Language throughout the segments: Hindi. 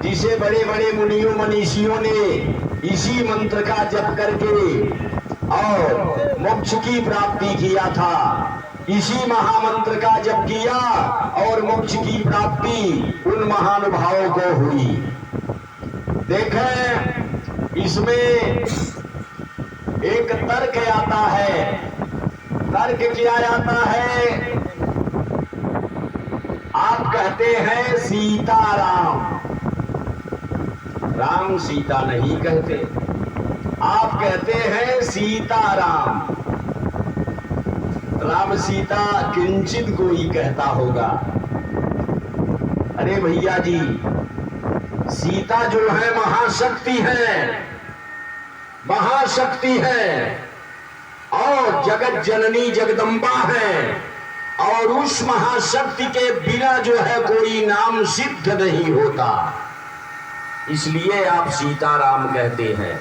जिसे बड़े बड़े मुनियों मनीषियों ने इसी मंत्र का जप करके और मोक्ष की प्राप्ति किया था। इसी महामंत्र का जप किया और मोक्ष की प्राप्ति उन महानुभावों को हुई। देखें, इसमें एक तर्क आता है। तर्क क्या आता है? आप कहते हैं सीताराम, राम सीता नहीं कहते, आप कहते हैं सीताराम। राम सीता किंचित कोई कहता होगा। अरे भैया जी, सीता जो है महाशक्ति है, महाशक्ति है और जगत जननी जगदम्बा है, और उस महाशक्ति के बिना जो है कोई नाम सिद्ध नहीं होता, इसलिए आप सीताराम कहते हैं।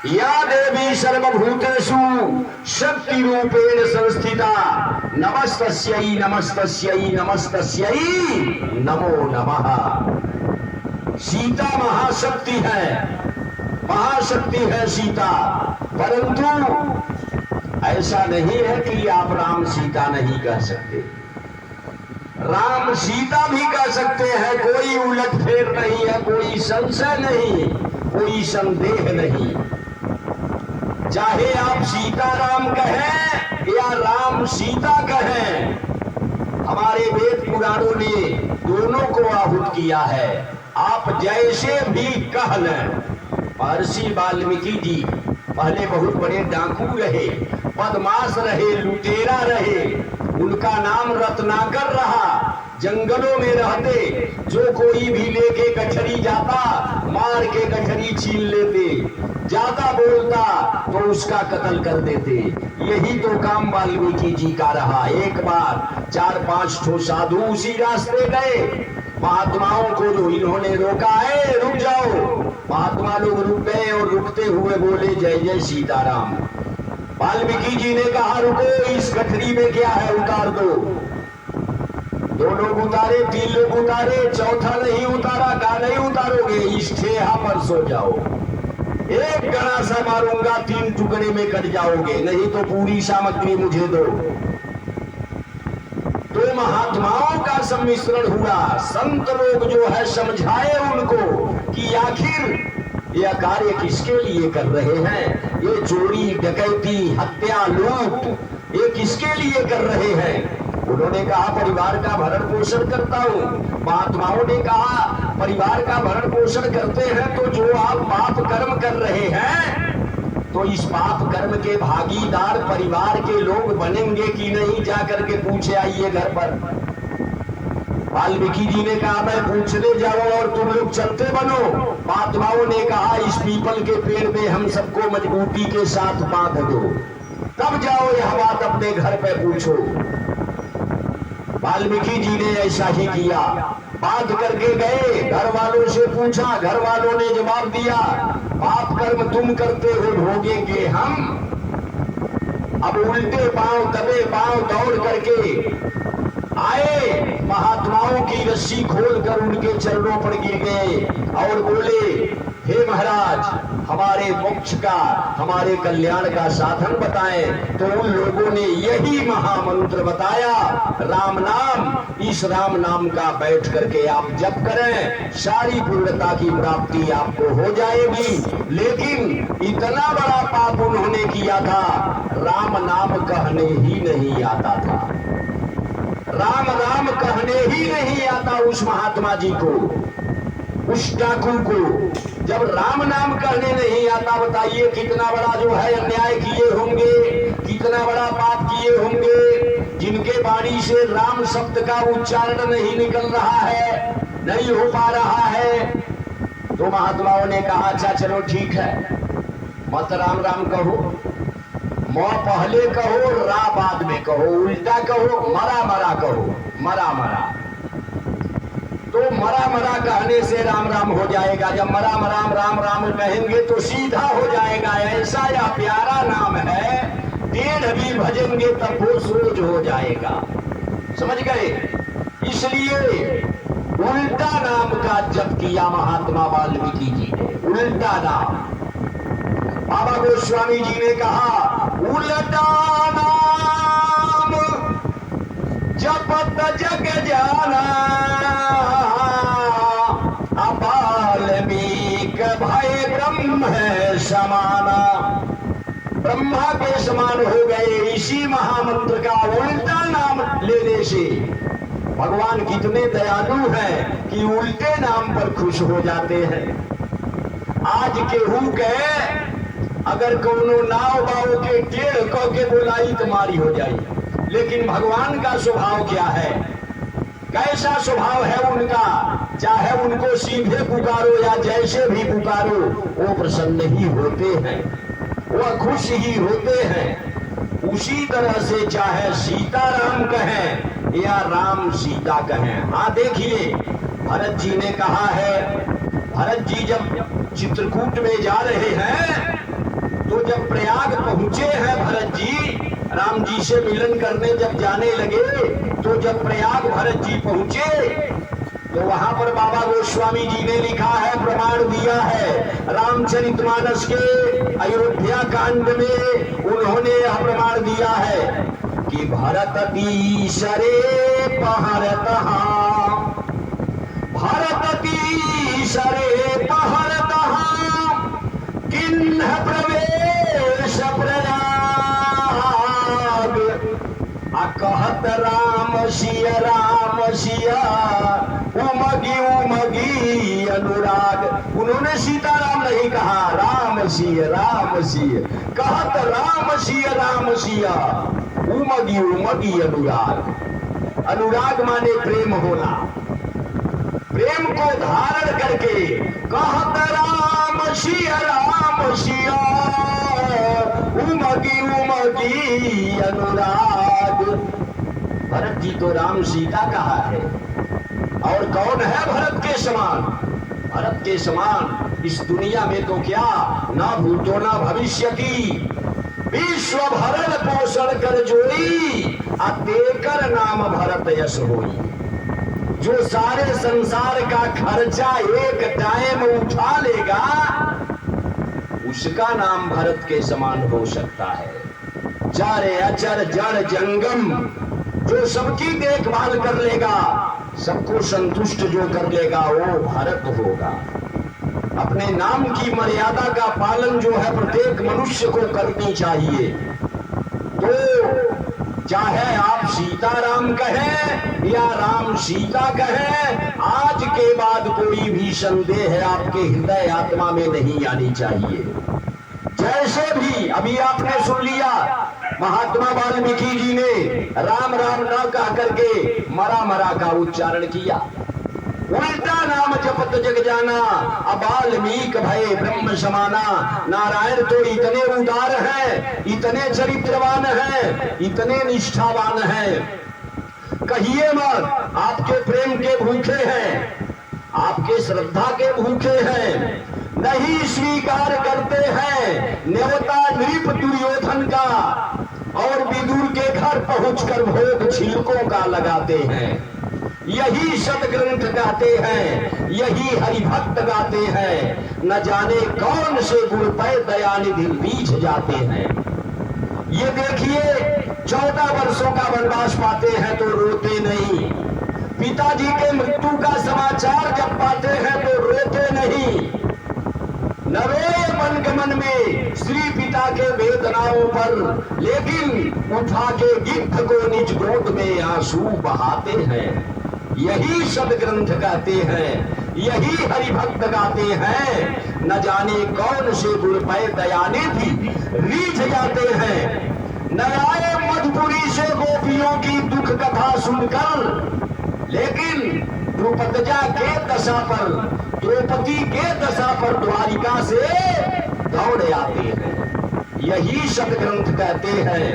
या देवी सर्वभूतेषु शक्ति रूपेण संस्थिता नमस्तस्यै नमस्तस्यै नमस्तस्यै नमो नमः। सीता महाशक्ति है, महाशक्ति है सीता, परंतु ऐसा नहीं है कि आप राम सीता नहीं कह सकते। राम सीता भी कह सकते हैं, कोई उलटफेर नहीं है, कोई संशय नहीं, कोई संदेह नहीं। चाहे आप सीताराम कहें या राम सीता कहें, हमारे वेद पुराणों ने दोनों को आहूत किया है। आप जैसे भी कह लें। महर्षि वाल्मीकि जी पहले बहुत बड़े डाकू रहे, बदमाश रहे, लुटेरा रहे, उनका नाम रत्नाकर रहा। जंगलों में रहते, जो कोई भी लेके कचहरी जाता मार के कचहरी छीन लेते, ज्यादा बोलता तो उसका कत्ल कर देते। यही तो काम वाल्मीकि जी का रहा। एक बार 4-5 ठो साधु उसी रास्ते गए, महात्माओं को जो इन्होंने रोका है, रुक जाओ। महात्मा लोग रुक गए और रुकते हुए बोले जय जय सीताराम। वाल्मीकि जी ने कहा रुको, इस गठरी में क्या है, उतार दो। 2 लोग उतारे, 3 लोग उतारे, चौथा नहीं उतारा। कहा नहीं उतारोगे, इस ठेहा पर सो जाओ, एक गणा सा मारूंगा, 3 टुकड़े में कट जाओगे, नहीं तो पूरी सामग्री मुझे दो। तो महात्माओं का सम्मिश्रण हुआ। संत लोग जो है समझाए उनको कि आखिर यह कार्य किसके लिए कर रहे हैं, ये चोरी डकैती हत्या लूट ये किसके लिए कर रहे हैं। उन्होंने कहा परिवार का भरण पोषण करता हूँ। महात्माओं ने कहा परिवार का भरण पोषण करते हैं तो जो आप पाप कर्म कर रहे हैं, तो इस पाप कर्म के भागीदार परिवार के लोग बनेंगे कि नहीं, जाकर के पूछे आइए घर पर। वाल्मीकि जी ने कहा मैं पूछने जाऊं और तुम लोग चलते बनो। महात्माओं ने कहा इस पीपल के पेड़ में हम सबको मजबूती के साथ बांध दो, तब जाओ यह बात अपने घर पे पूछो। वाल्मीकि जी ने ऐसा ही किया, बात करके गए, घर वालों से पूछा, घर वालों ने जवाब दिया पाप कर्म तुम करते हो, भोगेंगे हम। अब उल्टे पांव दबे पांव दौड़ करके आए, महात्माओं की रस्सी खोलकर उनके चरणों पर गिर गए और बोले हे महाराज, हमारे मोक्ष का, हमारे कल्याण का साधन बताएं। तो उन लोगों ने यही महामंत्र बताया, राम नाम। इस राम नाम का बैठ करके आप जप करें, सारी पूर्णता की प्राप्ति आपको हो जाएगी। लेकिन इतना बड़ा पाप उन्होंने किया था, राम नाम कहने ही नहीं आता था। राम राम कहने ही नहीं आता उस महात्मा जी को, उस डाकू को। जब राम नाम कहने नहीं आता, बताइए कितना बड़ा जो है अन्याय किए होंगे, कितना बड़ा पाप किए होंगे। जिनके वाणी से राम शब्द का उच्चारण नहीं निकल रहा है, नहीं हो पा रहा है। तो महात्माओं ने कहा अच्छा चलो ठीक है, मत राम राम कहो, म पहले कहो, रा बाद में कहो, उल्टा कहो, मरा मरा कहो, मरा मरा। तो मरा मरा कहने से राम राम हो जाएगा। जब मरा मरा राम राम कहेंगे तो सीधा हो जाएगा। ऐसा या प्यारा नाम है, 1.5 भी भजेंगे तब वो सोच हो जाएगा। समझ गए? इसलिए उल्टा नाम का जप किया महात्मा वाल्मीकि जी ने, उल्टा नाम। बाबा गोस्वामी जी ने कहा उल्टा नाम जपत जग जाना, वाल्मीक भाई ब्रह्म है समाना। ब्रह्मा के समान हो गए इसी महामंत्र का उल्टा नाम लेने से। भगवान कितने दयालु हैं कि उल्टे नाम पर खुश हो जाते हैं। आज केहू के अगर कोनो नाव बाव के टेढ़ कह के बोलाई तो मारी हो जाए, लेकिन भगवान का स्वभाव क्या है, कैसा स्वभाव है उनका, चाहे उनको सीधे पुकारो या जैसे भी पुकारो वो प्रसन्न ही होते हैं, वह खुश ही होते हैं। उसी तरह से चाहे सीताराम कहें या राम सीता कहें। हाँ देखिए, भरत जी ने कहा है, भरत जी जब चित्रकूट में जा रहे हैं तो जब प्रयाग पहुंचे हैं भरत जी, राम जी से मिलन करने जब जाने लगे, तो जब प्रयाग भरत जी पहुंचे तो वहां पर बाबा गोस्वामी जी ने लिखा है, प्रमाण दिया है, रामचरितमानस के अयोध्या कांड में उन्होंने यह प्रमाण दिया है कि भरत तीसरे पहरतहा, भरत तीसरे पहरतहा किन्ह प्रवेश प्रयाग, कहत राम सिया उमगी उमगी अनुराग। उन्होंने सीताराम नहीं कहा, राम सिया कहत राम सिया उमगी उमगी अनुराग। अनुराग माने प्रेम होना, प्रेम को धारण करके कहत राम सिया उमगी उमगी अनुराग। भरत जी तो राम सीता कहा है, और कौन है भरत के समान? भरत के समान इस दुनिया में तो क्या, ना भूतो ना भविष्य की, विश्व भरण पोषण कर जोड़ी, अतेकर नाम भरत यश होई। जो सारे संसार का खर्चा एक टाइम उठा लेगा उसका नाम भरत के समान हो सकता है। चारे अचर जड़ जंगम जो सबकी देखभाल कर लेगा, सबको संतुष्ट जो कर लेगा वो भरत होगा। अपने नाम की मर्यादा का पालन जो है प्रत्येक मनुष्य को करनी चाहिए। तो चाहे आप सीताराम कहें या राम सीता कहें, आज के बाद कोई भी संदेह आपके हृदय आत्मा में नहीं आनी चाहिए। जैसे भी अभी आपने सुन लिया, महात्मा वाल्मीकि जी ने राम राम न कह करके मरा मरा का उच्चारण किया, उल्टा नाम जपत जग जाना, अबाल्मीक भय ब्रह्म समाना। नारायण तो इतने उदार हैं, इतने चरित्रवान हैं, इतने निष्ठावान हैं, कहिए मत। आपके प्रेम के भूखे हैं, आपके श्रद्धा के भूखे हैं, नहीं स्वीकार करते हैं न्योता नृप दुर्योधन का, और विदुर के घर पहुंचकर भोग छिलकों का लगाते हैं। यही सदग्रंथ गाते हैं, यही हरिभक्त गाते हैं, न जाने कौन से गुण पे दयानिधि बीच जाते हैं। ये देखिए, 14 वर्षों का वनवास पाते हैं तो रोते नहीं, पिताजी के मृत्यु का समाचार जब पाते हैं तो रोते नहीं, न रोए मन के मन में श्री पिता के वेदनाओं पर, लेकिन उठा के गिद्ध को निज गोद में आंसू बहाते हैं। यही सदग्रंथ गाते हैं, यही हरिभक्त गाते हैं, न जाने कौन से गुण पे दयानिधि रीझ जाते हैं। न आए मधुपुरी से गोपियों की दुख कथा सुनकर, लेकिन द्रुपदजा के दशा पर, द्रौपदी के दशा पर द्वारिका से दौड़ आते हैं। यही सदग्रंथ कहते हैं,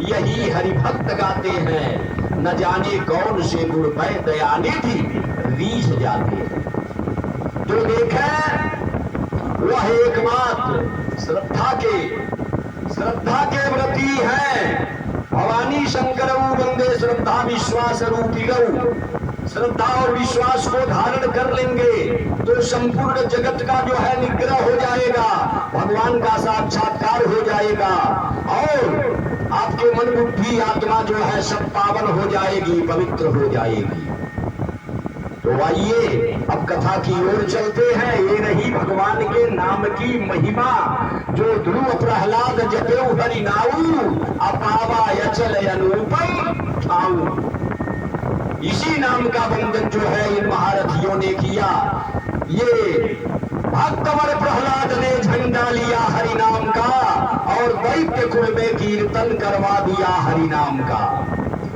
यही हरिभक्त गाते हैं, न जाने कौन से गुण पे दयानिधि रीझ जाते हैं। तो देखें, वह एकमात्र श्रद्धा के व्रती हैं। भवानी शंकर वंदे श्रद्धा विश्वास रूपी गौ। श्रद्धा और विश्वास को धारण कर लेंगे तो संपूर्ण जगत का जो है निग्रह हो जाएगा, भगवान का साक्षात्कार हो जाएगा और आपके मन बुद्धि आत्मा जो है सब पावन हो जाएगी, पवित्र हो जाएगी। तो आइए अब कथा की ओर चलते हैं। ये रही भगवान के नाम की महिमा, जो ध्रुव प्रहलाद जपेऊ हरि नाऊ, अपावा अचल अनुपम ठाऊ। इसी नाम का वंदन जो है इन महारथियों ने किया। ये भक्तवर प्रहलाद ने झंडा लिया हरि नाम का और दैत्य कुल में कीर्तन करवा दिया हरि नाम का।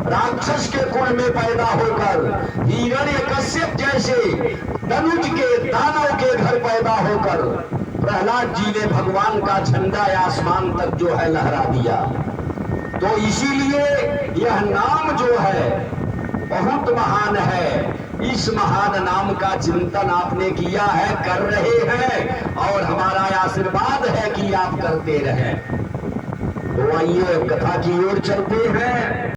राक्षस के कुल में पैदा होकर हिरण्यकश्यप जैसे धनुज के दानव के घर पैदा होकर प्रहलाद जी ने भगवान का झंडा आसमान तक जो है लहरा दिया। तो इसीलिए यह नाम जो है बहुत महान है। इस महान नाम का चिंतन आपने किया है, कर रहे हैं और हमारा आशीर्वाद है कि आप करते रहें। तो आइए कथा की ओर चलते हैं।